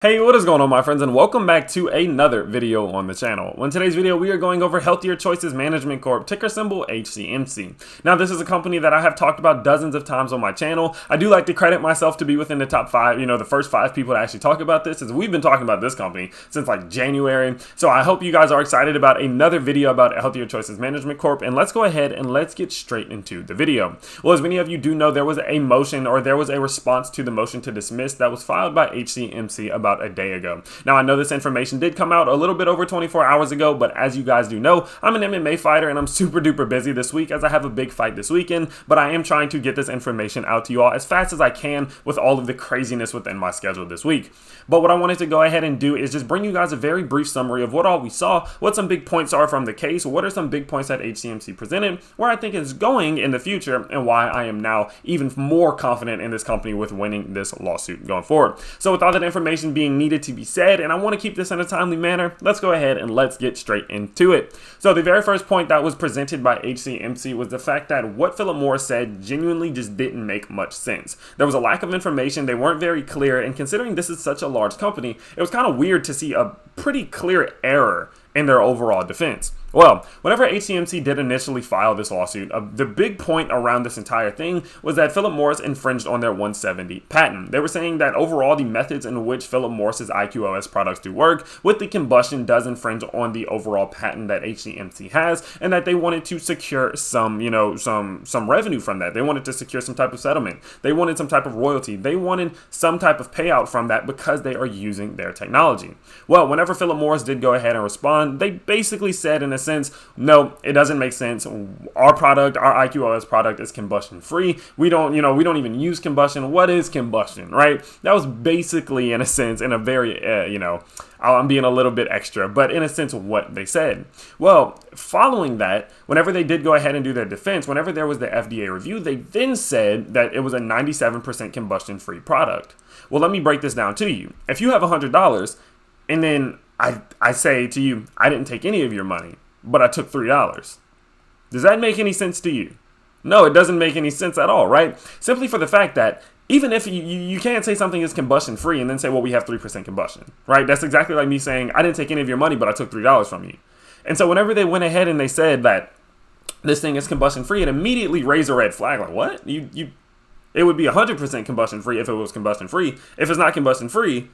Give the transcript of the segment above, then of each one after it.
Hey, what is going on, my friends, and welcome back to another video on the channel. In today's video, we are going over Healthier Choices Management Corp, ticker symbol HCMC. Now, this is a company that I have talked about dozens of times on my channel. I do like to credit myself to be within the top five, the first 5 people to actually talk about this, as we've been talking about this company since like January. So I hope you guys are excited about another video about Healthier Choices Management Corp, and let's go ahead and let's get straight into the video. Well, as many of you do know, there was a motion, or there was a response to the motion to dismiss that was filed by HCMC about a day ago. Now, I know this information did come out a little bit over 24 hours ago, but as you guys do know, I'm an MMA fighter and I'm super duper busy this week as I have a big fight this weekend, but I am trying to get this information out to you all as fast as I can with all of the craziness within my schedule this week. But what I wanted to go ahead and do is just bring you guys a very brief summary of what all we saw, what some big points are from the case, what are some big points that HCMC presented, where I think it's going in the future, and why I am now even more confident in this company with winning this lawsuit going forward. So with all that information being needed to be said, and I want to keep this in a timely manner, let's go ahead and let's get straight into it. So the very first point that was presented by HCMC was the fact that what Philip Morris said genuinely just didn't make much sense. There was a lack of information, they weren't very clear, and considering this is such a large company, it was kind of weird to see a pretty clear error in their overall defense. Well, whenever HCMC did initially file this lawsuit, the big point around this entire thing was that Philip Morris infringed on their 170 patent. They were saying that overall the methods in which Philip Morris's IQOS products do work with the combustion does infringe on the overall patent that HCMC has, and that they wanted to secure some revenue from that. They wanted to secure some type of settlement. They wanted some type of royalty. They wanted some type of payout from that because they are using their technology. Well, whenever Philip Morris did go ahead and respond, they basically said in a sense, no, it doesn't make sense. Our product, our IQOS product, is combustion free. We don't even use combustion. What is combustion, right? That was basically, in a sense, in a very, I'm being a little bit extra, but in a sense, what they said. Well, following that, whenever they did go ahead and do their defense, whenever there was the FDA review, they then said that it was a 97% combustion free product. Well, let me break this down to you. If you have $100 and then I say to you, I didn't take any of your money, but I took $3. Does that make any sense to you? No, it doesn't make any sense at all, right? Simply for the fact that even if you can't say something is combustion free and then say, well, we have 3% combustion, right? That's exactly like me saying, I didn't take any of your money, but I took $3 from you. And so whenever they went ahead and they said that this thing is combustion free, it immediately raised a red flag. Like, what? It would be 100% combustion free if it was combustion free. If it's not combustion free,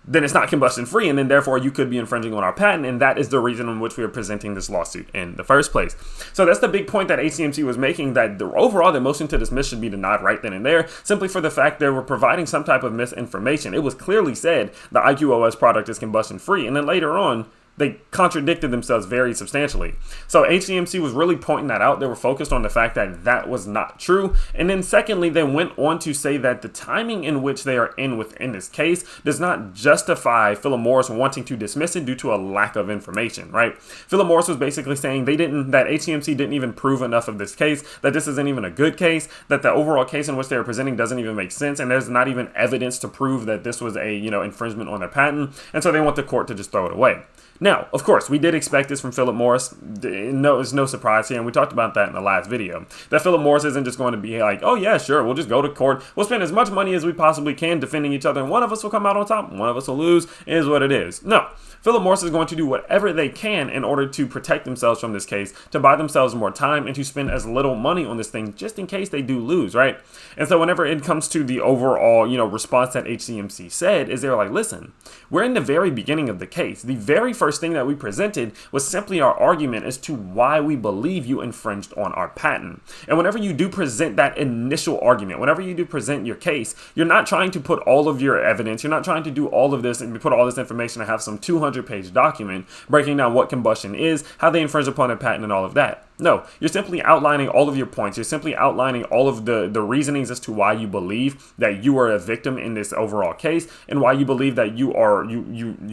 then it's not combustion free, and then therefore you could be infringing on our patent, and that is the reason in which we are presenting this lawsuit in the first place. So that's the big point that HCMC was making, that overall the motion to dismiss should be denied right then and there, simply for the fact they were providing some type of misinformation. It was clearly said the IQOS product is combustion free, and then later on they contradicted themselves very substantially. So HCMC was really pointing that out. They were focused on the fact that that was not true. And then secondly, they went on to say that the timing in which they are within this case does not justify Philip Morris wanting to dismiss it due to a lack of information, right? Philip Morris was basically saying that HCMC didn't even prove enough of this case, that this isn't even a good case, that the overall case in which they were presenting doesn't even make sense, and there's not even evidence to prove that this was a, infringement on their patent. And so they want the court to just throw it away. Now, of course, we did expect this from Philip Morris. No, it's no surprise here, and we talked about that in the last video, that Philip Morris isn't just going to be like, oh yeah, sure, we'll just go to court, we'll spend as much money as we possibly can defending each other, and one of us will come out on top, one of us will lose, is what it is. No, Philip Morris is going to do whatever they can in order to protect themselves from this case, to buy themselves more time, and to spend as little money on this thing, just in case they do lose, right? And so whenever it comes to the overall, response that HCMC said, is they're like, listen, we're in the very beginning of the case. The very first thing that we presented was simply our argument as to why we believe you infringed on our patent. And whenever you do present that initial argument, whenever you do present your case, you're not trying to put all of your evidence, you're not trying to do all of this and put all this information and have some 200-page document breaking down what combustion is, how they infringe upon their patent, and all of that. No, you're simply outlining all of your points. You're simply outlining all of the reasonings as to why you believe that you are a victim in this overall case, and why you believe that you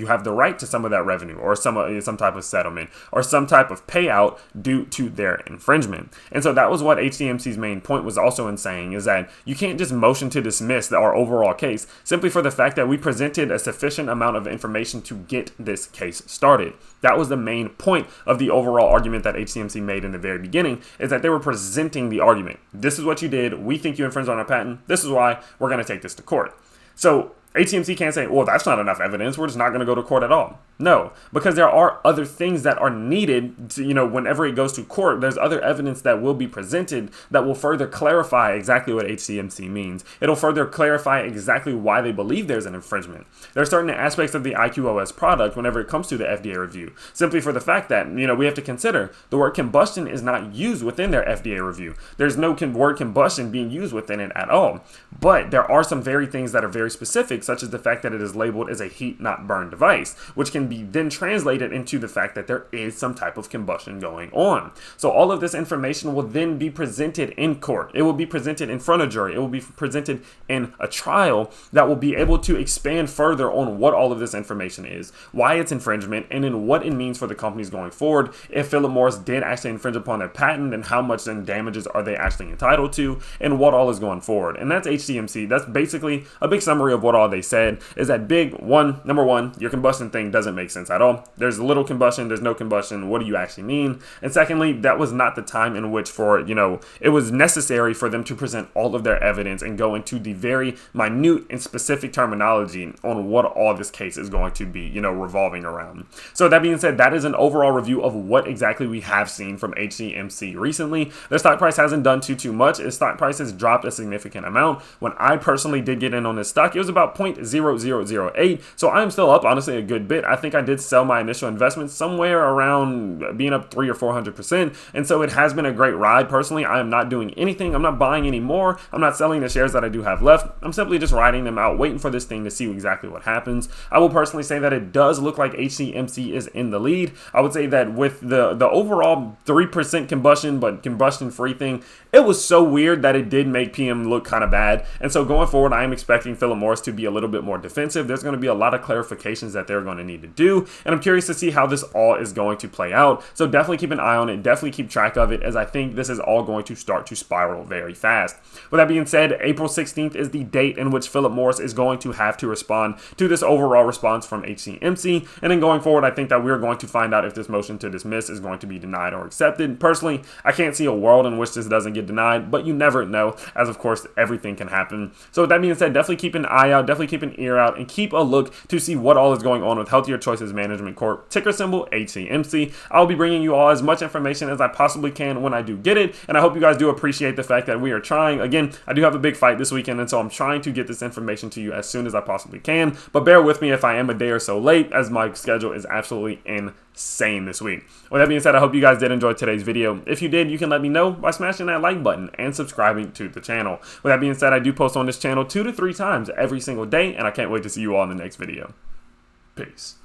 have the right to some of that revenue, or some type of settlement, or some type of payout due to their infringement. And so that was what HCMC's main point was also in saying, is that you can't just motion to dismiss our overall case simply for the fact that we presented a sufficient amount of information to get this case started. That was the main point of the overall argument that HCMC made in the very beginning, is that they were presenting the argument. This is what you did. We think you infringed on our patent. This is why we're going to take this to court. So HCMC can't say, well, that's not enough evidence, we're just not going to go to court at all. No, because there are other things that are needed to, whenever it goes to court, there's other evidence that will be presented that will further clarify exactly what HCMC means. It'll further clarify exactly why they believe there's an infringement. There are certain aspects of the IQOS product whenever it comes to the FDA review, simply for the fact that, we have to consider the word combustion is not used within their FDA review. There's no word combustion being used within it at all. But there are some very things that are very specific, such as the fact that it is labeled as a heat not burn device, which can be then translated into the fact that there is some type of combustion going on. So all of this information will then be presented in court. It will be presented in front of jury. It will be presented in a trial that will be able to expand further on what all of this information is, why it's infringement, and then what it means for the companies going forward. If Philip Morris did actually infringe upon their patent, then how much then damages are they actually entitled to, and what all is going forward. And that's HCMC. That's basically a big summary of what all they said, is that number one, your combustion thing doesn't make sense at all. There's little combustion, there's no combustion. What do you actually mean? And secondly, that was not the time in which it was necessary for them to present all of their evidence and go into the very minute and specific terminology on what all this case is going to be, revolving around. So that being said, that is an overall review of what exactly we have seen from HCMC recently. Their stock price hasn't done too much. Its stock price has dropped a significant amount. When I personally did get in on this stock, it was about 0.0008. So I'm still up, honestly, a good bit. I think I did sell my initial investment somewhere around being up 300 or 400%. And so it has been a great ride. Personally, I am not doing anything. I'm not buying any more. I'm not selling the shares that I do have left. I'm simply just riding them out, waiting for this thing to see exactly what happens. I will personally say that it does look like HCMC is in the lead. I would say that with the overall 3% combustion, but combustion-free thing, it was so weird that it did make PM look kind of bad. And so going forward, I am expecting Philip Morris to be a little bit more defensive. There's going to be a lot of clarifications that they're going to need to do. And I'm curious to see how this all is going to play out. So definitely keep an eye on it. Definitely keep track of it, as I think this is all going to start to spiral very fast. With that being said, April 16th is the date in which Philip Morris is going to have to respond to this overall response from HCMC. And then going forward, I think that we're going to find out if this motion to dismiss is going to be denied or accepted. Personally, I can't see a world in which this doesn't get denied, but you never know, as of course everything can happen. So with that being said, definitely keep an eye out, definitely keep an ear out, and keep a look to see what all is going on with Healthier Choices Management Corp, ticker symbol HCMC. I'll be bringing you all as much information as I possibly can when I do get it, and I hope you guys do appreciate the fact that we are trying. Again, I do have a big fight this weekend, and so I'm trying to get this information to you as soon as I possibly can, but bear with me if I am a day or so late, as my schedule is absolutely insane this week. With that being said, I hope you guys did enjoy today's video. If you did, you can let me know by smashing that like button and subscribing to the channel. With that being said, I do post on this channel 2 to 3 times every single day, and I can't wait to see you all in the next video. Peace.